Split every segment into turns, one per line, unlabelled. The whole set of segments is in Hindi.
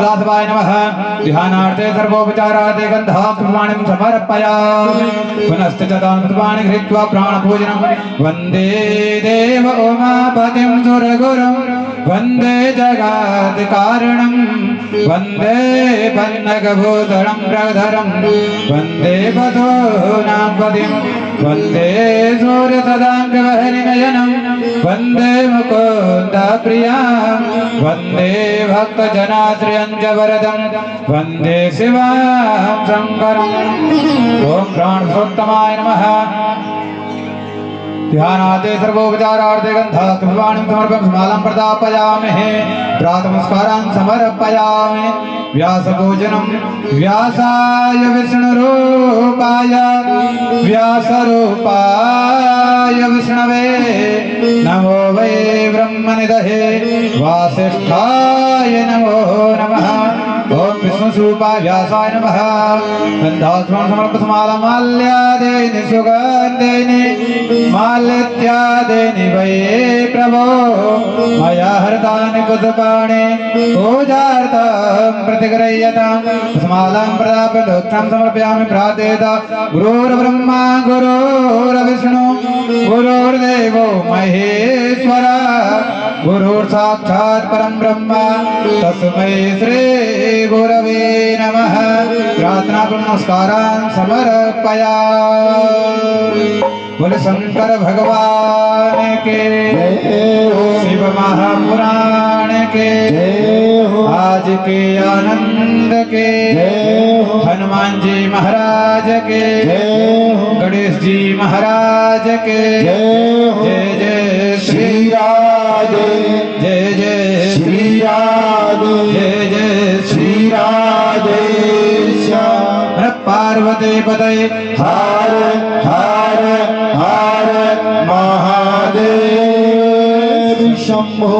सुदासवाय नमः। ध्यानार्थे सर्वोपचारार्थे गन्धः पुष्पाणिं समर्पयामि। पुनश्च पुष्पाणि कृत्वा प्राणपूजनं वन्दे देव उमापतिं सुरगुरुं वन्दे जगत्कारणं वन्दे पन्नगभूषणं प्रधरं वन्दे पशूनां पतिं वन्दे सूर्यसदाङ्गवहनिनयनं वन्दे मुकुन्दप्रियां वन्दे भक्तजनाश्रयं च वरदं वन्दे शिवां शङ्करम्। ॐ प्राणपुरुषोत्तमाय नमः। ध्यानार्थे सर्वोपचारार्थे गन्धः पुष्पाणिं समर्पयामि। मालां प्रदापयामि। प्रातःनमस्कारान् समर्पयामि। व्यासपूजनं व्यासाय विष्णुरूपाय व्यासरूपाय विष्णवे नमो वै ब्रह्मनिधये वासिष्ठाय नमो नमः। ओम विष्णुरूपाय व्यासाय नमः। गन्धास्मरणं समर्पयामि। माल्यादेनि सुगन्धेनि माल्यादेनि वै प्रभो मया हृतानि पुष्पाणि पूजार्थं प्रतिगृह्यतां। मालां प्रदापयामि। दक्षिणां समर्पयामि। प्रार्थयेत गुरुर्ब्रह्मा गुरुर्विष्णु गुरुर्देवो महेश्वरः गुरुर्साक्षात् परं ब्रह्म तस्मै श्री गुरवे नमः। प्रार्थना नमस्कारान् समर्पयामि। बोले शंकर भगवान के शिव महापुराण के आज के आनंद के हनुमान जी महाराज के गणेश जी महाराज के जय जय श्री राधे जय जय श्री राधे जय जय श्री राधे श्याम पार्वती पते हर हर हर महादेव शंभो।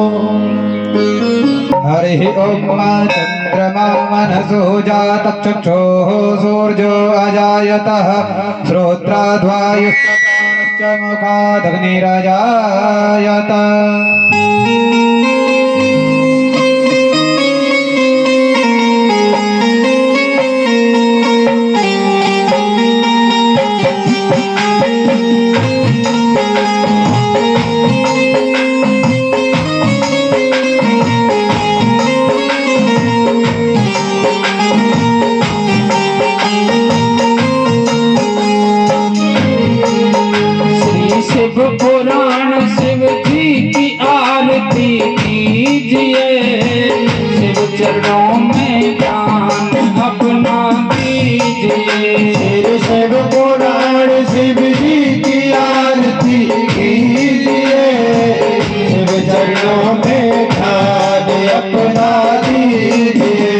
हरि ओम चंद्रमा मनसो जातचक्षुः सूर्यो अजायतः श्रोत्राद्वायुश्च मुखादग्निरजायत।
शिव पुराण शिव जी की आरती कीजिए। शिव चरणों में ज्ञान अपना दीजिए।
शिव पुराण शिव जी की आरती कीजिए। शिव चरणों में ध्यान अपना दीजिए।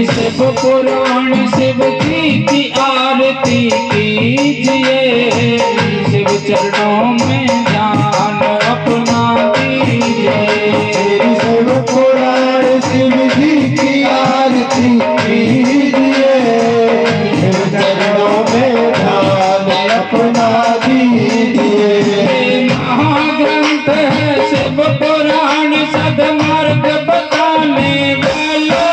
शिव पुराण शिव जी की आरती कीजिए। शिव चरणों में ध्यान अपना दीजिए।
शिव पुराण शिव जी की आरती कीजिए। शिव चरणों में ध्यान अपना दीजिए।
महाग्रंथ है शिव पुराण सदमार्ग बताने वाला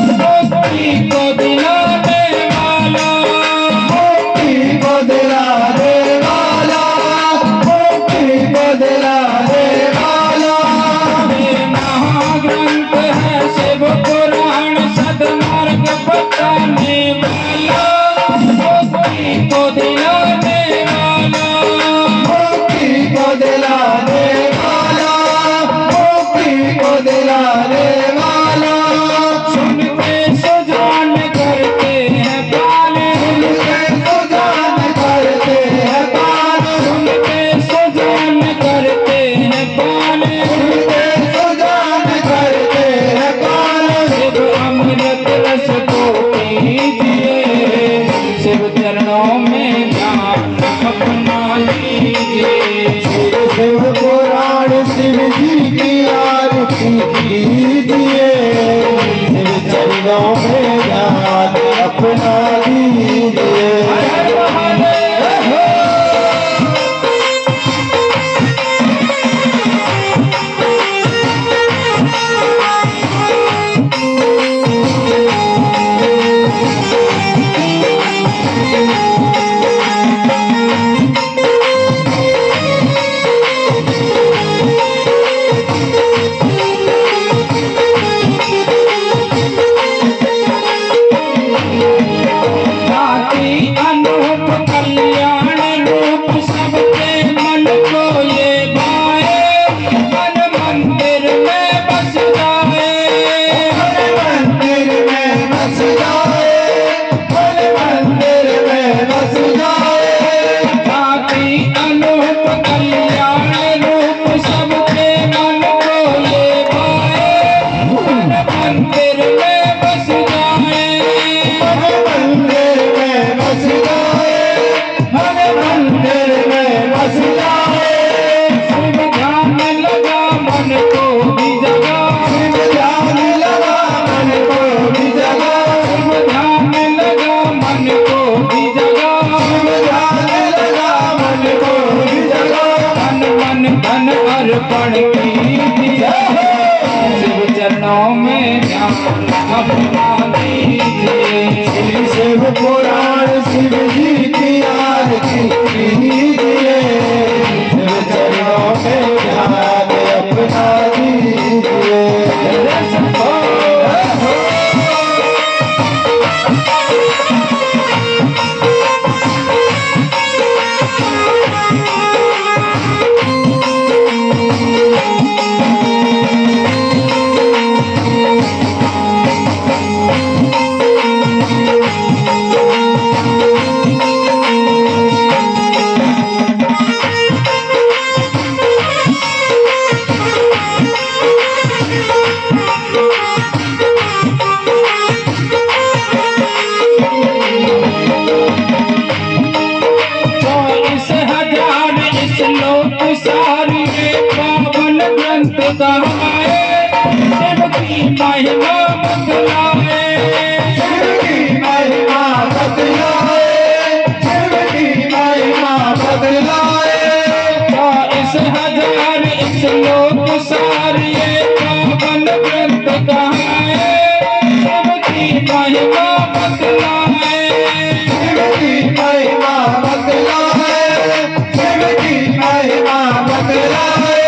मुक्ति को दिलाने वाला
मुक्ति को दिलाने वाला मुक्ति को दिलाने वाला।
महाग्रंथ है शिव पुराण सदमार्ग बताने वाला मुक्ति को दिलाने वाला
मुक्ति को दिलाने वाला मुक्ति को दिलाने वाला।
सुन के सुजान करते हैं पाले
सुन के सुजान करते हैं पाले
सुन के सुजान करते हैं पाले
सुन के सुजान करते हैं पाले।
शिव अमृत रस को पीजिए। शिव चरणों में ध्यान अपना लीजिए।
शिव पुराण शिव जी की आरती कीजिए। शिव चरणों में ध्यान अपना लीजिए।
में ध्यान अपना दीजिए।
श्री शिव पुराण शिव जी की आरती कीजिए, शिव चरणों में ध्यान अपना दीजिए।
महिमा बतलाए,
शिव की महिमा बतलाए, शिव की महिमा बतलाए।
इस हजार इस लोक सारी पावन ग्रंथ कहाए, शिव की महिमा बतलाए,
शिव की महिमा बतलाए, शिव की महिमा बतलाए।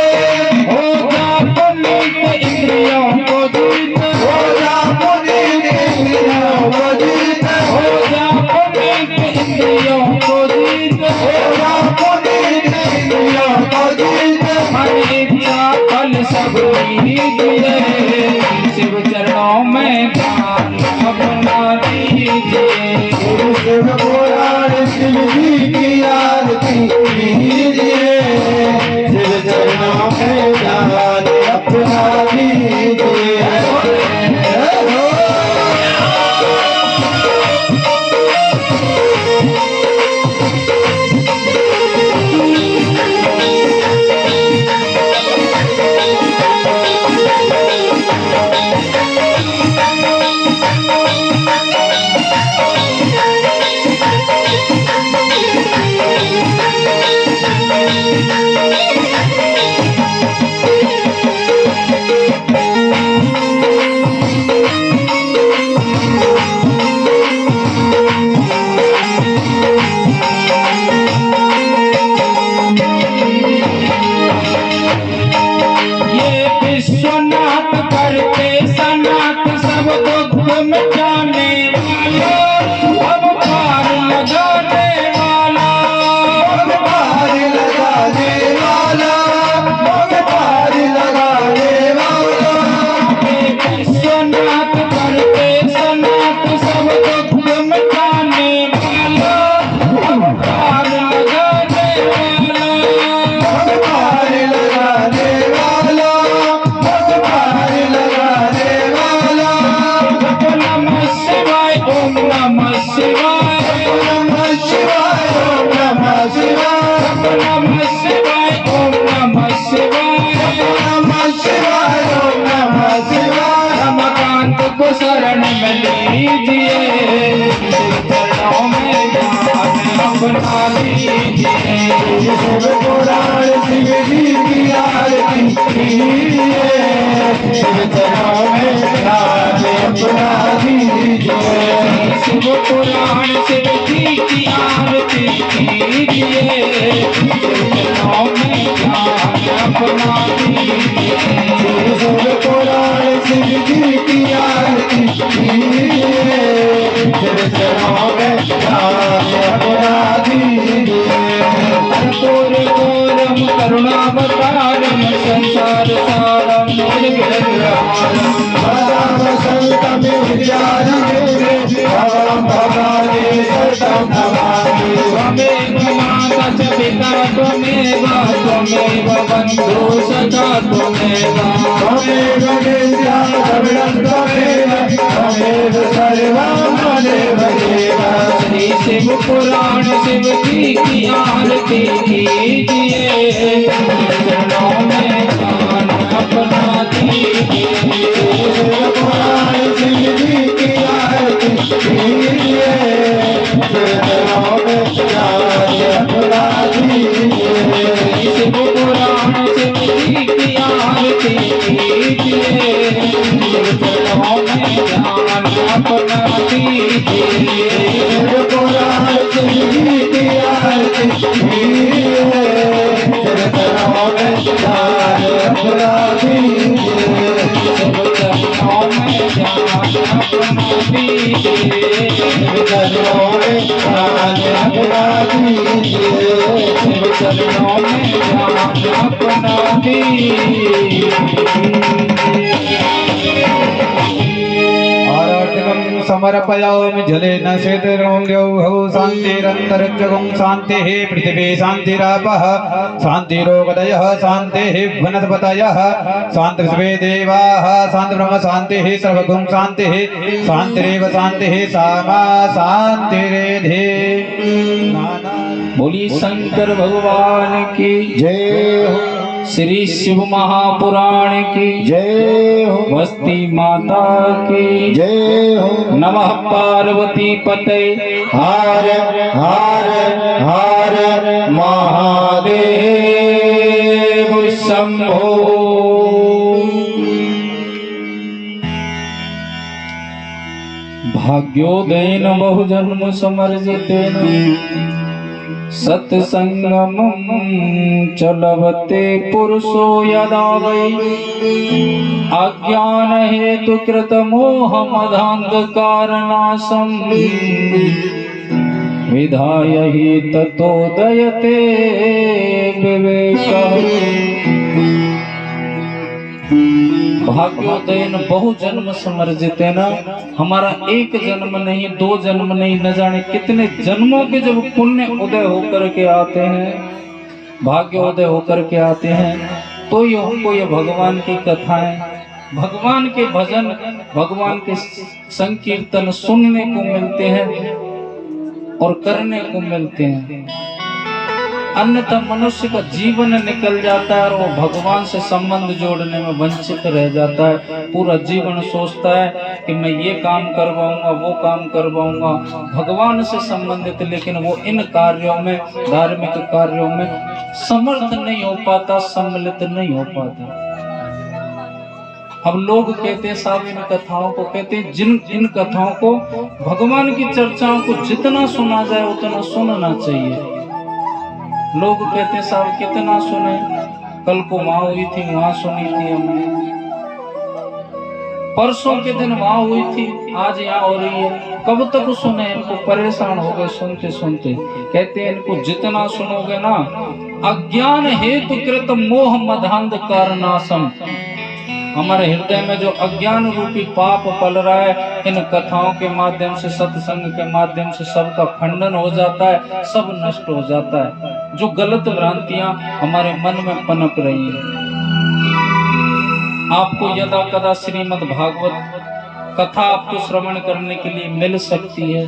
हो जा पुनीत इंद्रियों को जीत,
हो जा पुनीत इंद्रियों को जीत,
हो जा पुनीत इंद्रियों को जीत,
हो जा पुनीत इंद्रियों को जीत।
मन इच्छा फल सब दीजिए, शिव चरणों में ध्यान अपना दीजिए।
शिव शिव पुराण शिव जी की आरती कीजिए, शिव चरणों में ध्यान अपना दीजिए।
विश्वनाथ करते सनाथ सब दुख मिटाने वाला, अब पार लगाने वाला,
अब पार लगाने वाला, अब पार लगाने वाला।
विश्वनाथ करते सनाथ सब दुख मिटाने वाला, अब पार लगाने वाला,
अब पार लगाने वाला, अब पार लगाने वाला।
नमः शिवाय ओम नमः शिवाय,
नमः शिवाय ओम नमः शिवाय,
नमः शिवाय ओम नमः शिवाय,
नमः शिवाय ओम नमः शिवाय।
रमाकांत को शरण में लीजिए, चरणों में ध्यान अपना दीजिए।
शिव पुराण शिव जी की आरती कीजिए, शिव चरणों में ध्यान अपना दीजिए।
शिव पुराण शिव जी की आरती कीजिए, चरणों में ध्यान अपना दीजिए।
शिव पुराण शिव जी की आरती कीजिए, शिव चरणों में ध्यान अपना दीजिए।
कर्पूर गौरम करुणावतारम संसार सारम निर्विघ्नहारम,
भवं संतं विद्याधीरे, भवं भवानी शतं नमामि।
त्वमेव माता च पिता त्वमेव, त्वमेव बन्धु सखा त्वमेव,
त्वमेव विद्या द्रविणं त्वमेव, त्वमेव सर्वं मदेव देव।
श्री शिव पुराण शिव जी की आरती कीजिए, चरणों में ध्यान अपना दीजिए।
शिव पुराण शिव जी की आरती कीजिए, शिव चरणों में ध्यान अपना दीजिए।
शिव पुराण शिव जी की आरती कीजिए, ध्यान अपना दीजिए,
चरणों में ध्यान अपना दीजिए,
चरणों में ध्यान अपना दीजिए।
आराटिकं समर्पयामि जलेन शीतलं द्यौः शान्तिरन्तरिक्षं शान्तिः पृथिवी शान्तिरापः शान्तिरोगदयः शान्तिः वनस्पतयः शान्तिर्विश्वे देवाः शान्तिर्ब्रह्म शान्तिः सर्वगुं शान्तिः शान्तिरेव शान्तिः सामा शान्तिरेधि।
बोली शंकर भगवान की
जय हो,
श्री शिव महापुराण की
जय हो,
बस्ती माता की
जय हो।
नमः पार्वती पते
हर हर हर महादेव शंभो।
भाग्योदयेन बहुजन्म समर्जितेन सत्संगम चलवते पुरुषो यदा वै अज्ञान हेतु कृत मोह मदान्धकारनाशं विधाय हि ततोदयते विवेकः। भाग्योदयन बहु जन्म समर्जितेन, हमारा एक जन्म नहीं, दो जन्म नहीं, न जाने कितने जन्मों के जब पुण्य उदय होकर के आते हैं, भाग्योदय होकर के आते हैं, तो ये हमको ये भगवान की कथाएं, भगवान के भजन, भगवान के संकीर्तन सुनने को मिलते हैं और करने को मिलते हैं। अन्यथा मनुष्य का जीवन निकल जाता है और वो भगवान से संबंध जोड़ने में वंचित रह जाता है। पूरा जीवन सोचता है कि मैं ये काम करवाऊंगा, वो काम करवाऊंगा, भगवान से संबंधित, लेकिन वो इन कार्यों में, धार्मिक कार्यों में समर्थ नहीं हो पाता, सम्मिलित नहीं हो पाता। अब लोग कहते हैं साहब, इन कथाओं को कहते हैं, इन कथाओं को, भगवान की चर्चाओं को जितना सुना जाए उतना सुनना चाहिए। लोग कहते हैं साहब कितना सुने, कल को वहां हुई थी, वहां सुनी थी हमने, परसों के दिन वहां हुई थी, आज यहाँ हो रही है, कब तक सुने? इनको परेशान हो गए सुनते सुनते। कहते हैं इनको जितना सुनोगे ना, अज्ञान हेतु कृत मोह मदान्धकारनाशम, हमारे हृदय में जो अज्ञान रूपी पाप पल रहा है, इन कथाओं के माध्यम से, सत्संग के माध्यम से सबका खंडन हो जाता है, सब नष्ट हो जाता है। जो गलत भ्रांतियां हमारे मन में पनप रही हैं, आपको यदा कदा श्रीमद् भागवत कथा आपको श्रवण करने के लिए मिल सकती है,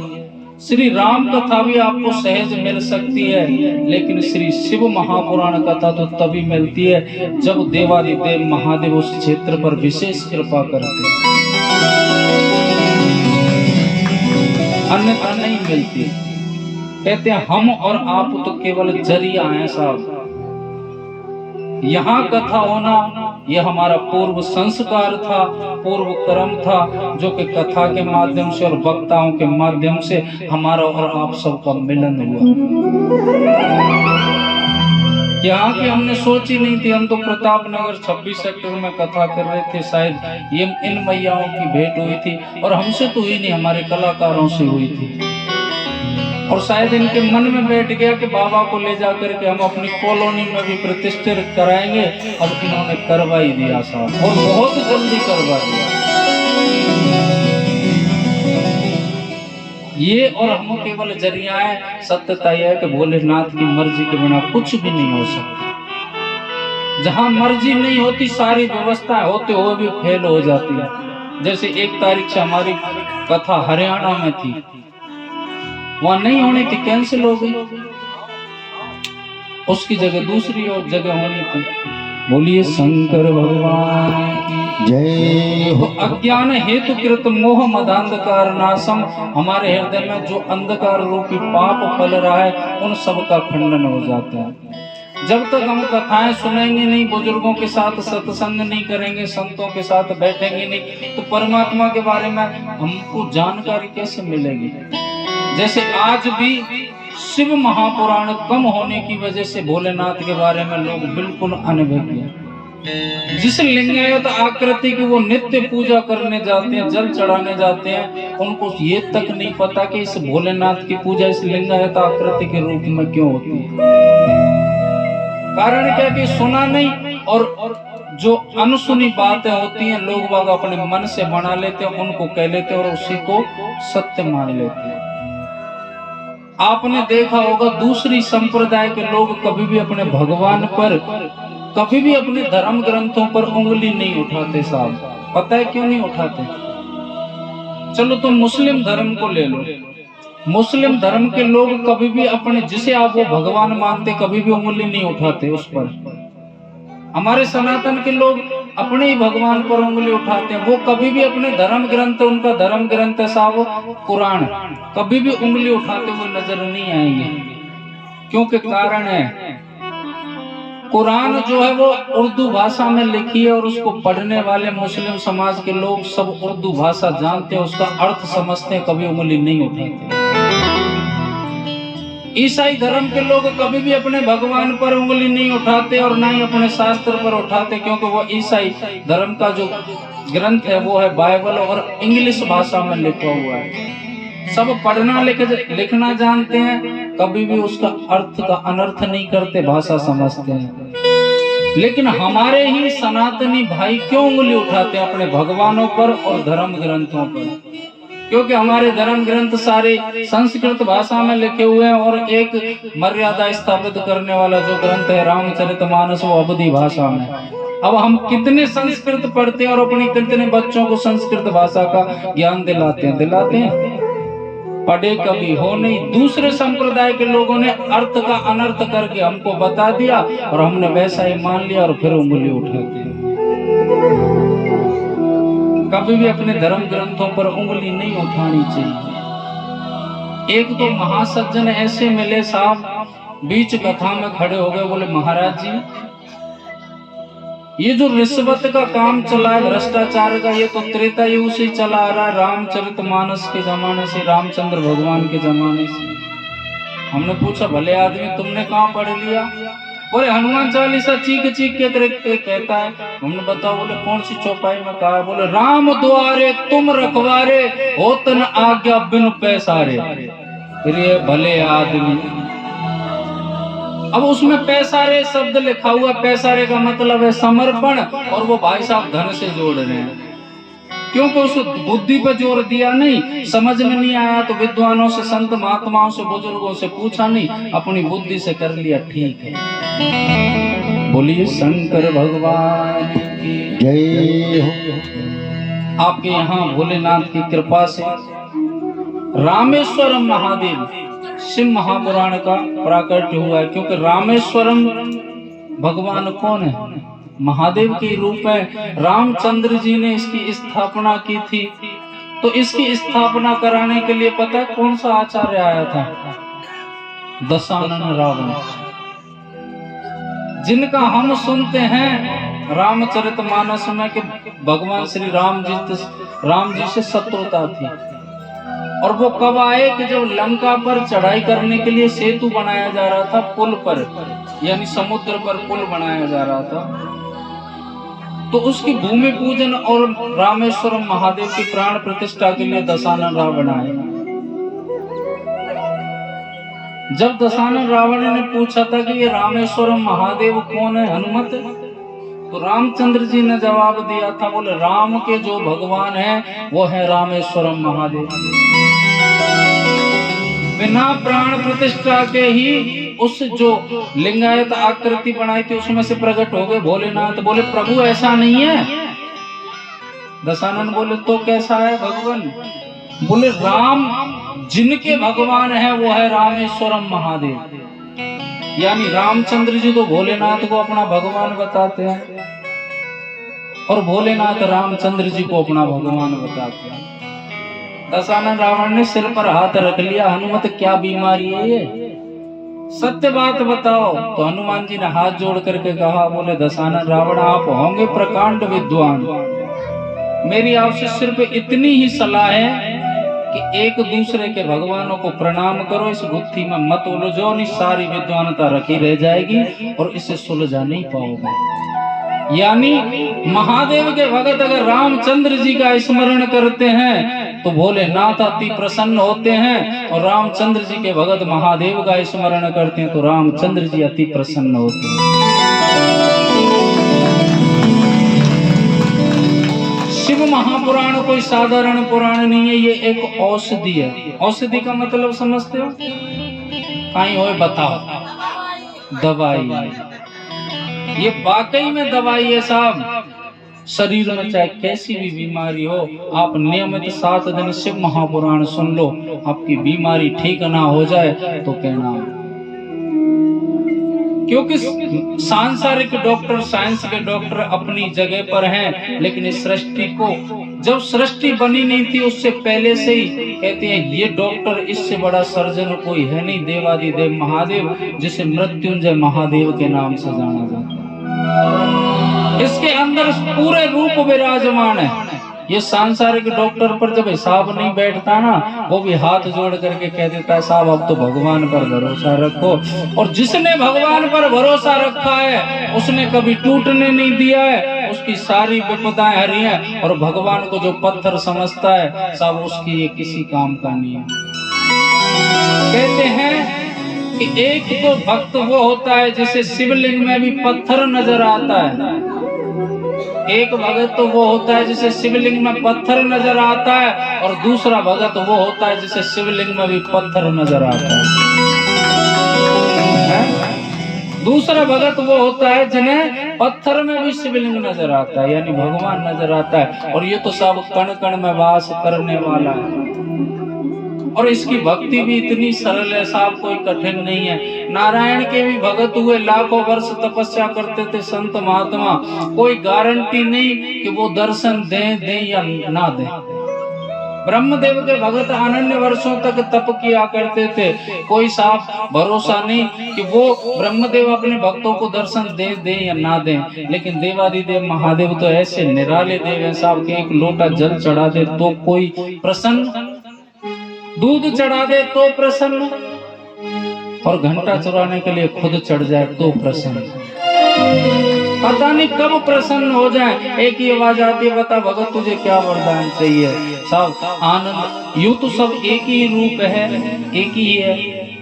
श्री राम कथा भी आपको सहज मिल सकती है, लेकिन श्री शिव महापुराण कथा तो तभी मिलती है जब देवादिदेव महादेव उस क्षेत्र पर विशेष कृपा करते हैं, अन्यथा नहीं मिलती। कहते हैं हम और आप तो केवल जरिया हैं साहब, यहाँ कथा होना यह हमारा पूर्व संस्कार था, पूर्व कर्म था, जो कि कथा के माध्यम से और वक्ताओं के माध्यम से हमारा और आप सबका मिलन हुआ। यहाँ की हमने सोची नहीं थी, हम तो प्रताप नगर 26 सेक्टर में कथा कर रहे थे, शायद ये इन मैयाओं की भेंट हुई थी, और हमसे तो हुई नहीं, हमारे कलाकारों से हुई थी, और शायद इनके मन में बैठ गया कि बाबा को ले जाकर के हम अपनी कॉलोनी में भी प्रतिष्ठित कराएंगे। अब इन्होंने करवा ही दिया साहब, और बहुत जल्दी करवा दिया। ये और हम केवल जरिया है। सत्यता यह है कि भोलेनाथ की मर्जी के बिना कुछ भी नहीं हो सकता। जहां मर्जी नहीं होती, सारी व्यवस्था होते हुए भी फेल हो जाती है। जैसे 1 तारीख से हमारी कथा हरियाणा में थी, वहां नहीं होनी थी, कैंसिल हो गई, उसकी जगह दूसरी और जगह होनी थी। बोलिए शंकर भगवान की
जय हो।
अज्ञान हेतु कृत मोह मदान्धकार नाशम, हमारे हृदय में जो अंधकार रूपी पाप फल रहा है, उन सब का खंडन हो जाता है। जब तक हम कथाएं सुनेंगे नहीं, बुजुर्गों के साथ सत्संग नहीं करेंगे, संतों के साथ बैठेंगे नहीं, तो परमात्मा के बारे में हमको जानकारी कैसे मिलेगी? जैसे आज भी शिव महापुराण कम होने की वजह से भोलेनाथ के बारे में लोग बिल्कुल अनभिज्ञ हैं। जिस लिंगायत आकृति की वो नित्य पूजा करने जाते हैं, जल चढ़ाने जाते हैं, उनको ये तक नहीं पता कि इस भोलेनाथ की पूजा इस लिंगायत आकृति के रूप में क्यों होती है। कारण क्या कि सुना नहीं, और जो अनसुनी बातें होती हैं लोग बाग अपने मन से बना लेते हैं, उनको कह लेते हैं और उसी को सत्य मान लेते हैं। आपने देखा होगा दूसरी संप्रदाय के लोग कभी भी अपने भगवान पर, कभी भी अपने धर्म ग्रंथों पर उंगली नहीं उठाते साहब। पता है क्यों नहीं उठाते? चलो तुम मुस्लिम धर्म को ले लो, मुस्लिम धर्म के लोग कभी भी अपने, जिसे आप वो भगवान मानते, कभी भी उंगली नहीं उठाते उस पर। हमारे सनातन के लोग अपने ही भगवान पर उंगली उठाते हैं, वो कभी भी अपने धर्म ग्रंथ, उनका धर्म ग्रंथ है साहब कुरान, कभी भी उंगली उठाते हुए नजर नहीं आएंगे। क्योंकि कारण है, कुरान जो है वो उर्दू भाषा में लिखी है और उसको पढ़ने वाले मुस्लिम समाज के लोग सब उर्दू भाषा जानते हैं, उसका अर्थ समझते हैं, कभी उंगली नहीं उठाते। ईसाई धर्म के लोग कभी भी अपने भगवान पर उंगली नहीं उठाते और ना ही अपने शास्त्र पर उठाते, क्योंकि वो ईसाई धर्म का जो ग्रंथ है वो है बाइबल और इंग्लिश भाषा में लिखा हुआ है। सब पढ़ना लिखना जानते हैं, कभी भी उसका अर्थ का अनर्थ नहीं करते, भाषा समझते हैं। लेकिन हमारे ही सनातनी भाई क्यों उंगली उठाते हैं अपने भगवानों पर और धर्म ग्रंथों पर? क्योंकि हमारे धर्म ग्रंथ सारे संस्कृत भाषा में लिखे हुए हैं और एक मर्यादा स्थापित करने वाला जो ग्रंथ है रामचरितमानस, वो अवधी भाषा में। अब हम कितने संस्कृत पढ़ते हैं और अपने कितने बच्चों को संस्कृत भाषा का ज्ञान दिलाते हैं? पढ़े कभी हो नहीं। दूसरे संप्रदाय के लोगों ने अर्थ का अनर्थ करके हमको बता दिया और हमने वैसा ही मान लिया और फिर उंगली उठाते हैं। कभी भी अपने धर्म ग्रंथों पर उंगली नहीं उठानी चाहिए। एक तो महासज्जन ऐसे मिले साहब, बीच कथा में खड़े हो गए, बोले महाराज जी ये जो रिश्वत का काम चला है, भ्रष्टाचार का, ये तो त्रेता युग से चला आ रहा है, रामचरितमानस के जमाने से, रामचंद्र भगवान के जमाने से। हमने पूछा भले आदमी तुमने कहाँ पढ़ लिया? बोले हनुमान चालीसा चीख चीख के कहता है। हमने बताओ, बोले कौन सी चौपाई में कहा है? बोले राम द्वारे तुम रखवारे, होत न आज्ञा बिन पैसारे। फिर ये भले आदमी, अब उसमें पैसारे शब्द लिखा हुआ, पैसारे का मतलब है समर्पण, और वो भाई साहब धन से जोड़ रहे हैं, क्योंकि उसको बुद्धि पर जोर दिया नहीं, समझ में नहीं आया तो विद्वानों से, संत महात्माओं से, बुजुर्गों से पूछा नहीं, अपनी बुद्धि से कर लिया, ठीक है। बोलिए शंकर भगवान की
जय हो।
आपके यहाँ भोलेनाथ की कृपा से रामेश्वरम महादेव शिव महापुराण का प्राकट्य हुआ है। क्योंकि रामेश्वरम भगवान कौन है? महादेव के रूप में रामचंद्र जी ने इसकी स्थापना की थी। तो इसकी स्थापना कराने के लिए पता है कौन सा आचार्य आया था? दशानन रावण, जिनका हम सुनते हैं रामचरितमानस में कि भगवान श्री राम जी से शत्रुता थी। और वो कब आए कि जब लंका पर चढ़ाई करने के लिए सेतु बनाया जा रहा था, पुल पर, यानी समुद्र पर पुल बनाया जा रहा था, तो उसकी भूमि पूजन और रामेश्वरम महादेव की प्राण प्रतिष्ठा के लिए दशानन रावण आए। जब दशानन रावण ने पूछा था कि ये रामेश्वरम महादेव कौन है, हनुमत, तो रामचंद्र जी ने जवाब दिया था, बोले राम के जो भगवान है वो है रामेश्वरम महादेव। बिना प्राण प्रतिष्ठा के ही उस जो लिंगायत आकृति बनाई थी उसमें से प्रकट हो गए भोलेनाथ। बोले प्रभु ऐसा नहीं है। दशानन बोले तो कैसा है भगवान? बोले राम जिनके भगवान है वो है रामेश्वरम महादेव। यानी रामचंद्र जी तो भोलेनाथ को अपना भगवान बताते हैं और भोलेनाथ रामचंद्र जी को अपना भगवान बताते हैं। दशानन रावण ने सिर पर हाथ रख लिया, हनुमत क्या बीमारी है ये, सत्य बात बताओ। तो हनुमान जी ने हाथ जोड़ करके कहा, बोले दशानन रावण आप होंगे प्रकांड विद्वान, मेरी आपसे सिर्फ इतनी ही सलाह है कि एक दूसरे के भगवानों को प्रणाम करो, इस गुत्थी में मत उलझो, नहीं सारी विद्वानता रखी रह जाएगी और इसे सुलझा नहीं पाओगे। यानी महादेव के भगत अगर रामचंद्र जी का स्मरण करते हैं तो भोलेनाथ अति प्रसन्न होते हैं, और रामचंद्र जी के भगत महादेव का स्मरण करते हैं तो रामचंद्र जी अति प्रसन्न होते हैं। शिव महापुराण कोई साधारण पुराण नहीं है, ये एक औषधि है। औषधि का मतलब समझते हो? कहीं हो बताओ, दवाई। ये वाकई में दवाई है साहब। शरीर में चाहे कैसी भी बीमारी हो, आप नियमित 7 दिन शिव महापुराण सुन लो, आपकी बीमारी ठीक ना हो जाए तो कहना। क्योंकि सांसारिक डॉक्टर, साइंस के डॉक्टर अपनी जगह पर हैं, लेकिन इस सृष्टि को, जब सृष्टि बनी नहीं थी उससे पहले से ही कहते हैं ये डॉक्टर, इससे बड़ा सर्जन कोई है नहीं, देवादिदेव महादेव, जिसे मृत्युंजय महादेव के नाम से जाना जाता है। इसके अंदर पूरे रूप विराजमान है। ये सांसारिक डॉक्टर पर जब हिसाब नहीं बैठता ना, वो भी हाथ जोड़ करके कह देता है साहब अब तो भगवान पर भरोसा रखो। और जिसने भगवान पर भरोसा रखा है उसने कभी टूटने नहीं दिया है, उसकी सारी विपदाएं हरी हैं। और भगवान को जो पत्थर समझता है साहब, उसकी ये किसी काम का नहीं है। कहते हैं कि एक तो भक्त वो होता है जिसे शिवलिंग में भी पत्थर नजर आता है। एक भगत तो वो होता है जिसे शिवलिंग में पत्थर नजर आता है, और दूसरा भगत वो होता है जिसे शिवलिंग में भी पत्थर नजर आता है। दूसरा भगत वो होता है जिन्हें पत्थर में भी शिवलिंग नजर आता है, यानी भगवान नजर आता है। और ये तो सब कण कण में वास करने वाला है। और इसकी भक्ति भी इतनी सरल है साहब, कोई कठिन नहीं है। नारायण के भी भगत हुए, लाखों वर्ष तपस्या करते थे संत महात्मा, कोई गारंटी नहीं कि वो दर्शन दें या ना दें। ब्रह्मदेव के भगत अनन्य वर्षों तक तप किया करते थे, कोई साफ भरोसा नहीं कि वो ब्रह्मदेव अपने भक्तों को दर्शन दें या ना दें। लेकिन देवादिदेव महादेव तो ऐसे निराले देव हैं साहब कि एक लोटा जल चढ़ा दे तो कोई प्रसन्न, दूध चढ़ा दे तो प्रसन्न, और घंटा चुराने के लिए खुद चढ़ जाए तो प्रसन्न। पता नहीं कब प्रसन्न हो जाए। एक ही आवाज आती है, बता भगत तुझे क्या वरदान चाहिए। सब आनंद, यूं तो सब एक ही रूप है, एक ही है,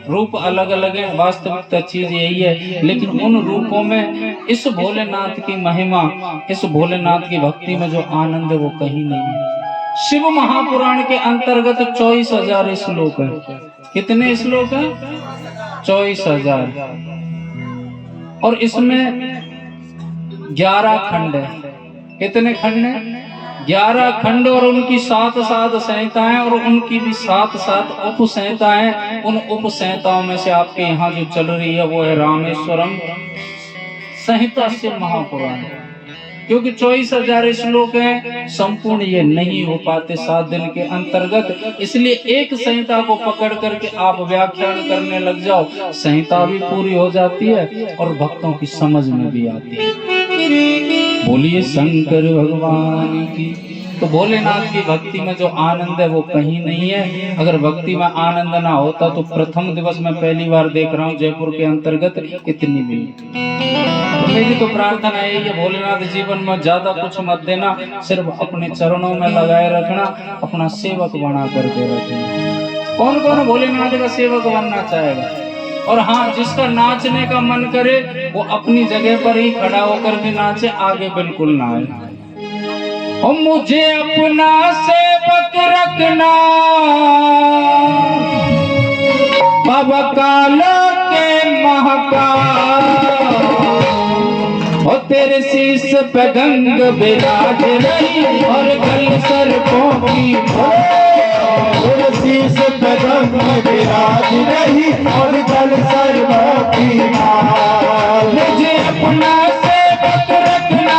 रूप अलग अलग है, वास्तविकता चीज यही है। लेकिन उन रूपों में इस भोलेनाथ की महिमा, इस भोलेनाथ की भक्ति में जो आनंद है वो कहीं नहीं है। शिव महापुराण के अंतर्गत 24,000 श्लोक है। कितने श्लोक हैं? 24,000। और इसमें 11 खंड है। कितने खंड हैं? 11 खंड, और उनकी 7-7 संहिताएं, और उनकी भी 7-7 उप संहिताएं। उन उप संहिताओं में से आपके यहाँ जो चल रही है वो है रामेश्वरम संहिता शिव महापुराण। क्योंकि 24,000 श्लोक हैं, संपूर्ण ये नहीं हो पाते 7 दिन के अंतर्गत। इसलिए एक संहिता को पकड़ करके आप व्याख्यान करने लग जाओ, संहिता भी पूरी हो जाती है और भक्तों की समझ में भी आती है। बोलिए शंकर भगवान की। तो भोलेनाथ की भक्ति में जो आनंद है वो कहीं नहीं है। अगर भक्ति में आनंद ना होता तो प्रथम दिवस में पहली बार देख रहा हूँ जयपुर के अंतर्गत इतनी भी। तो मेरी तो प्रार्थना है ये भोलेनाथ जीवन में ज्यादा कुछ मत देना, सिर्फ अपने चरणों में लगाए रखना, अपना सेवक बना करके रखना। कौन कौन भोलेनाथ का सेवक बनना चाहेगा? और हाँ, जिसका नाचने का मन करे वो अपनी जगह पर ही खड़ा होकर के नाचे, आगे बिल्कुल ना आए। और मुझे अपना सेवक रखना बाबा काला के महाकाल, और तेरे शीश पे गंग बिराज रही और गल सर्पों की,
तेरे शीश पे गंग बिराज रही और गल सर्पों की।
मुझे अपना सेवक रखना,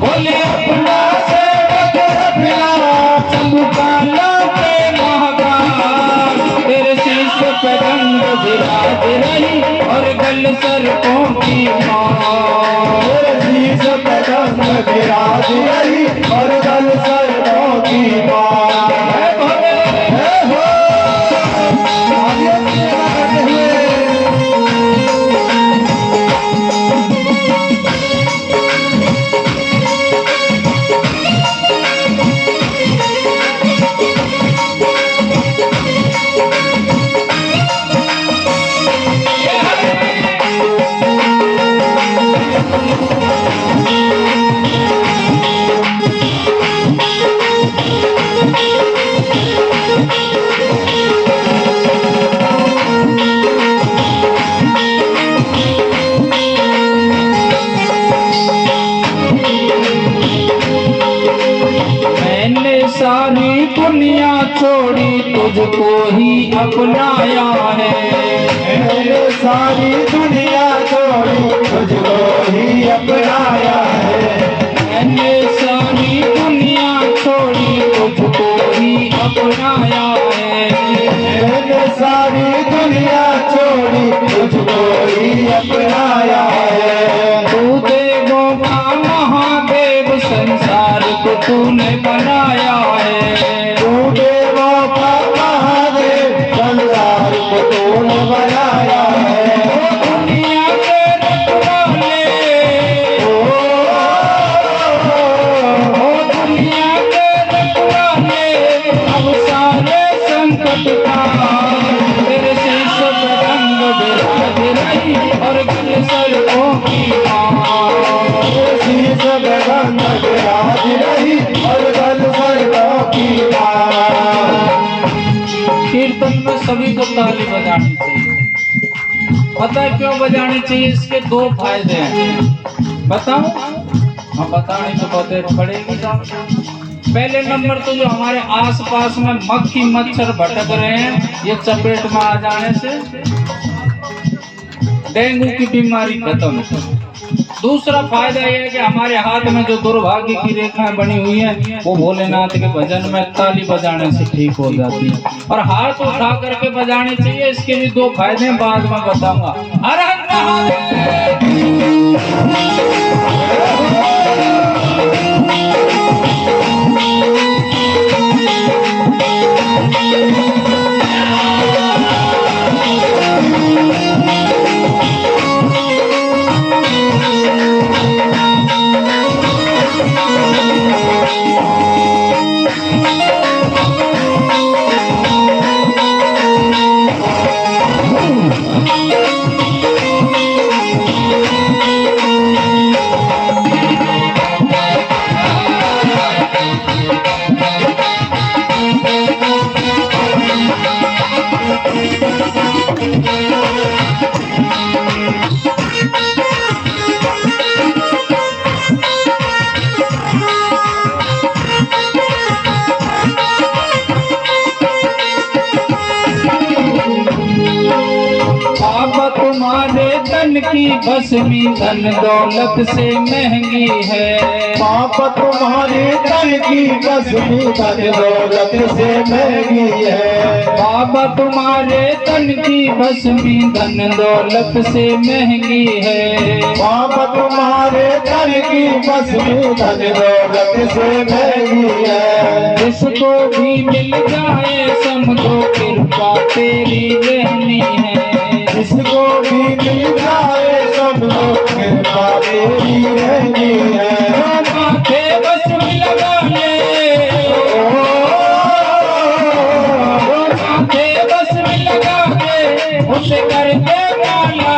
बोले अपना सेवक रखना, शंभु काला के महाकाल, तेरे शीश पे गंग बिराज रही और गल सर्पों की माँ।
शीश पे गंग बिराज रही और गल सर्पों की माँ।
छोड़ी तुझको ही अपनाया है।
मैंने सारी दुनिया छोड़ी तुझको ही अपनाया है।
मैंने सारी दुनिया छोड़ी तुझको ही अपनाया है।
मैंने सारी दुनिया छोड़ी तुझको ही अपनाया है।
तू देवों का महादेव संसार को तूने बनाया है।
तू देवों का महादेव संसार को तूने बनाया है।
ओ दुनिया के रखवाले, ओ दुनिया के रखवाले, अब सारे संकट का तेरे शीश पे रंग बिराज रही और गल सरकों की
शीश पे रंग बिराज रही और गल सरकों की
कीर्तन में सभी को ताली बजानी चाहिए। पता है क्यों बजानी चाहिए? इसके दो फायदे हैं। बताऊं? हाँ, बताने तो बहुत पड़ेगी। पहले नंबर तो जो हमारे आसपास में मक्खी मच्छर भटक रहे हैं, ये चपेट में आ जाने से डेंगू की बीमारी खत्म। दूसरा फायदा यह है कि हमारे हाथ में जो दुर्भाग्य की रेखाएं बनी हुई हैं, वो भोलेनाथ के भजन में ताली बजाने से ठीक हो जाती है। और हाथ उठा करके बजाने चाहिए। इसके भी दो फायदे बाद में बताऊंगा। हर हर महादेव। तुम्हारे तन की भस्मी धन दौलत से महंगी है।
पाप तुम्हारे तन की भस्मी धन दौलत से महंगी है।
बाबा तुम्हारे तन की भस्मी धन दौलत से महंगी है।
पाप तुम्हारे तन की भस्मी धन दौलत से महंगी है।
जिसको भी मिल जाए समझो कृपा तेरी रहनी है।
जिसको भी मिल जाए सब लोग कृपा तेरी रहनी है।
माथे बस में लगा ले, माथे बस में लगा ले, उसे करके माला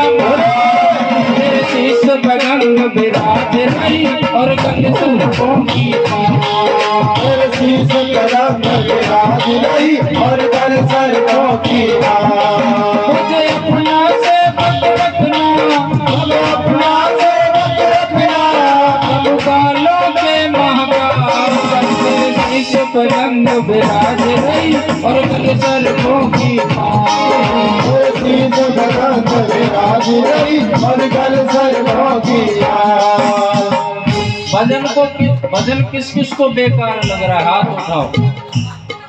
तेरे शीश पे रंग बिराज रही और गल सरकों की
तेरे शीश पे रंग बिराज रही और गल सरकों की
मुझे अपना से मत रखना,
अपना से मत रखना।
सब कालों के महाकाल तेरे शीश पे रंग बिराज रही और गल सरकों की
तेरे शीश पे रंग बिराज रही और गल सरकों की
भजन किस किस को बेकार लग रहा है? हाथ उठाओ।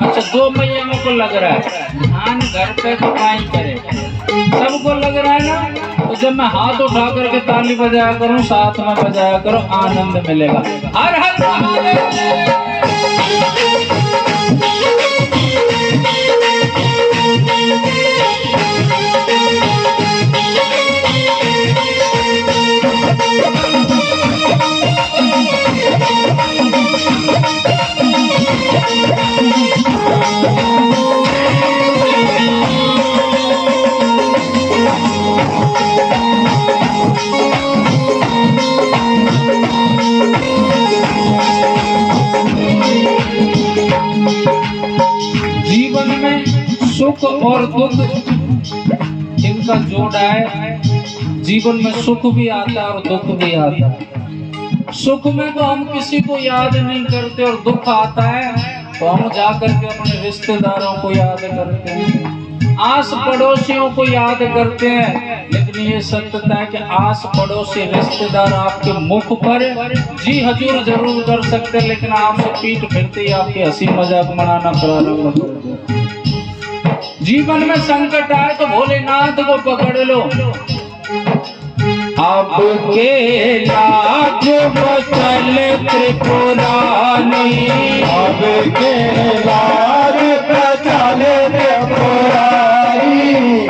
अच्छा, दो मैयाओं को लग रहा है धान घर पे कमाई करे, सबको लग रहा है ना। तो जब मैं हाथ उठा करके ताली बजाया करूं, साथ में बजाया करो, आनंद मिलेगा। हर हर महादेव। जीवन में सुख और दुख इनका जोड़ा है। जीवन में सुख भी आता है और दुख भी आता है। सुख में तो हम किसी को याद नहीं करते और दुख आता है तो हम जाकर के अपने रिश्तेदारों को याद करते हैं, आस पड़ोसियों को याद करते हैं, लेकिन ये सत्यता है कि आस पड़ोसी रिश्तेदार आपके मुख पर जी हजूर जरूर कर सकते हैं, लेकिन आपसे पीठ फिरते ही आपकी हंसी मजाक मनाना प्रारंभ कर देते। जीवन में संकट आए तो भोलेनाथ को पकड़ लो। अब के लाज बचल त्रिपुरानी,
अब के लाज बचल त्रिपुरारी,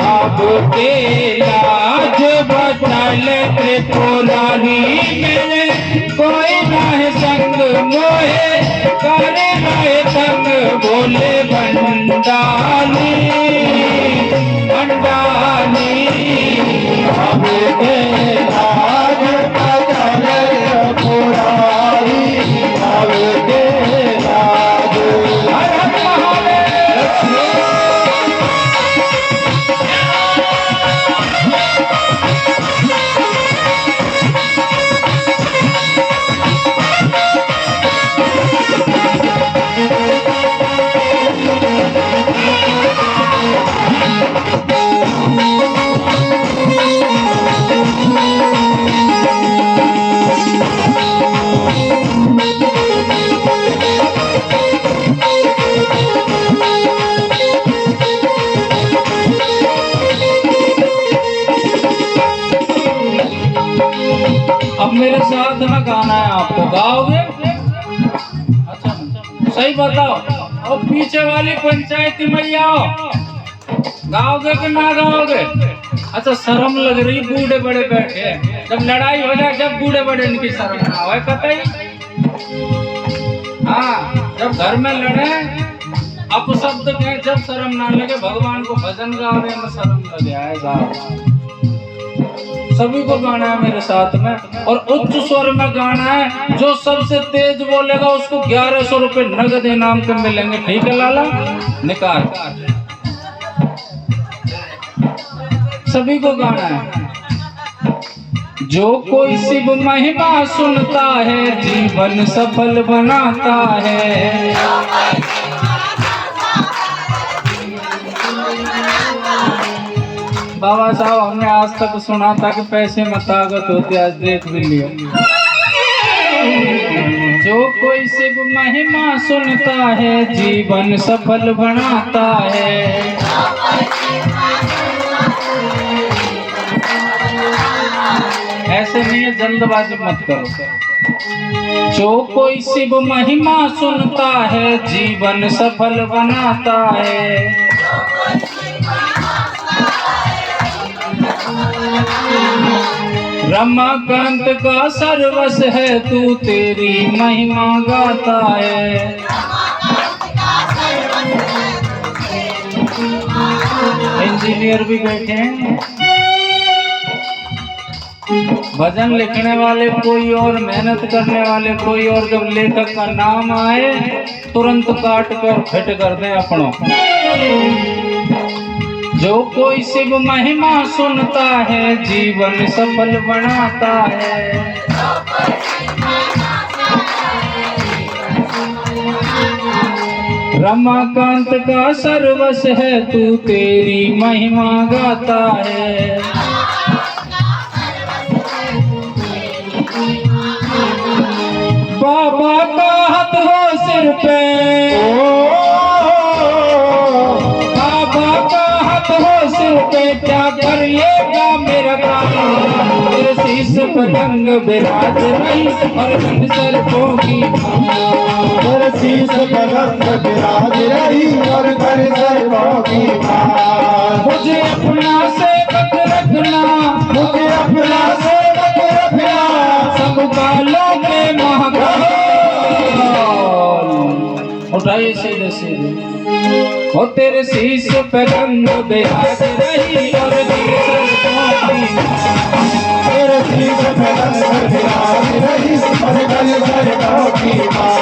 अब के लाज बचल त्रिपुरारी, मेरे कोई नाहे संग मोहे करे नाहे संग, बोले भंडाली भंडाली।
अब के लाज बचल त्रिपुरारी, अब के लाज।
हर हर महादेव। अब मेरे साथ में गाना है, आपको गाओगे? अच्छा सही बताओ। और पीछे वाली पंचायती मैया गाओगे कि ना गाओगे? अच्छा शर्म लग रही, बूढ़े बड़े बैठे हैं, जब लड़ाई हो जाए जब बूढ़े बड़े इनकी शर्म ना हो कतई। हाँ जब घर में लड़े अपशब्द कहें जब शर्म ना लगे, भगवान को भजन गाने में शर्म लगे आएगा। सभी को गाना है मेरे साथ में, और उच्च स्वर में गाना है। जो सबसे तेज बोलेगा उसको 1100 रुपए नगद इनाम के मिलेंगे। ठीक है लाला? निकाल। सभी को गाना है। जो कोई शिव महिमा सुनता है जीवन सफल बनाता है। बाबा साहब हमने आज तक सुना था कि पैसे में ताकत होती, आज देख भी लिया। जो कोई शिव महिमा सुनता है जीवन सफल बनाता है। ऐसे नहीं है, जल्दबाजी मत करो। जो कोई शिव महिमा सुनता है जीवन सफल बनाता है। रमाकांत का सर्वस है तू, तेरी महिमा गाता है। इंजीनियर भी बैठे हैं। भजन लिखने वाले कोई और, मेहनत करने वाले कोई और, जब लेखक का नाम आए तुरंत काट कर फिट कर दें अपनों। जो कोई शिव महिमा सुनता है जीवन सफल बनाता है। रमाकांत का सर्वस है तू, तेरी महिमा गाता है। बाबा का हाथ हो सिर पे, बाबा का हाथ हो सिर पे, क्या करिएगा मेरा काम। तेरे शीश पतंग बिराज रही और घन सर्पों की माँ।
तेरे शीश पतंग बिराज रही और घन सर्पों की माँ।
मुझे अपना सेवक रखना,
मुझे अपना सेवक रखना,
सब कालों के महाकाल। उठाइए सीधे सीधे। हो तेरे शीश पे रंग बिराज रही और घन सर्पों की माँ।
तेरे शीश पे रंग बिराज रही और घन सर्पों की माँ।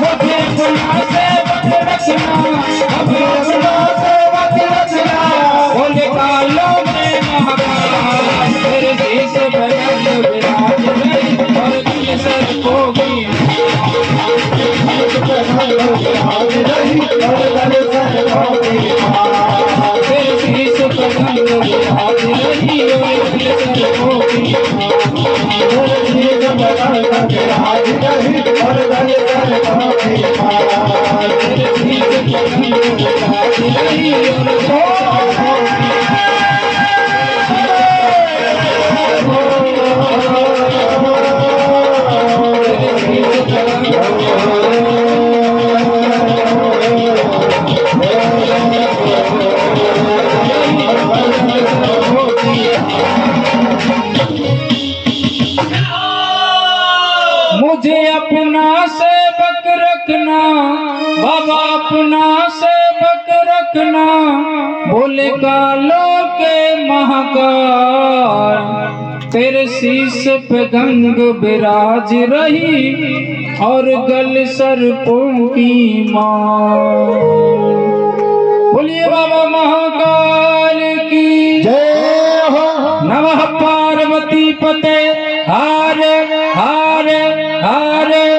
मुझे अपना सेवक रखना,
मुझे अपना सेवक रखना,
बोले कालों में महाकाल। तेरे शीश पे रंग बिराज रही और घन सर्पों की माँ।
शीश पे रंग बिराज सर्वों की माँ।
तेरे शीश पे गंग विराज रही और गल सर्पों की
तेरे शीश पे गंग विराज रही और गल सर्वों की माँ।
तेरे शीश पे गंग विराज रही और गल सर्पों की मुझे अपना सेवक रखना बाबा, अपना सेवक रखना, बोले कालों के महाकाल। तेरे शीश पे गंग विराज रही और गल सर्पों की माँ। बोलिए बाबा महाकाल की
जय हो।
नमः पार्वती पते। हरे हरे हरे